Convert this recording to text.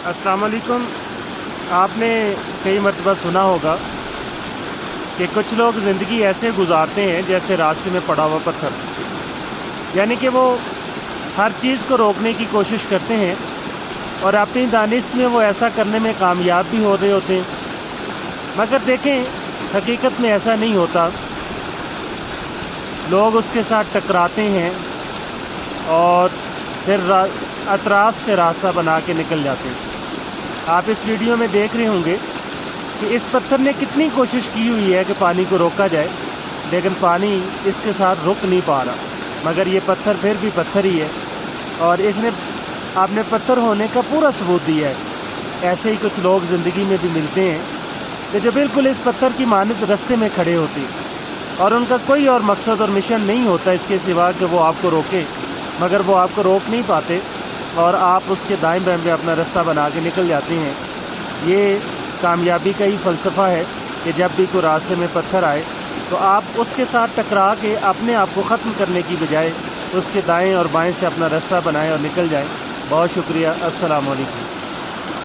अस्सलाम वालेकुम। आपने कई मरतबा सुना होगा कि कुछ लोग ज़िंदगी ऐसे गुजारते हैं जैसे रास्ते में पड़ा हुआ पत्थर, यानी कि वो हर चीज़ को रोकने की कोशिश करते हैं और अपनी दानिश में वो ऐसा करने में कामयाब भी हो रहे होते हैं, मगर देखें हकीकत में ऐसा नहीं होता। लोग उसके साथ टकराते हैं और फिर अतराफ़ से रास्ता बना के निकल जाते हैं। आप इस वीडियो में देख रहे होंगे कि इस पत्थर ने कितनी कोशिश की हुई है कि पानी को रोका जाए, लेकिन पानी इसके साथ रुक नहीं पा रहा, मगर ये पत्थर फिर भी पत्थर ही है और इसने आपने पत्थर होने का पूरा सबूत दिया है। ऐसे ही कुछ लोग ज़िंदगी में भी मिलते हैं कि जो बिल्कुल इस पत्थर की मानद रास्ते में खड़े होते हैं और उनका कोई और मकसद और मिशन नहीं होता इसके सिवा कि वो आपको रोके, मगर वो आपको रोक नहीं पाते और आप उसके दाएं बाएं पे अपना रास्ता बना के निकल जाते हैं। ये कामयाबी का ही फ़लसफ़ा है कि जब भी कोई रास्ते में पत्थर आए तो आप उसके साथ टकरा के अपने आप को ख़त्म करने की बजाय उसके दाएं और बाएं से अपना रास्ता बनाएं और निकल जाएं। बहुत शुक्रिया। अस्सलाम वालेकुम।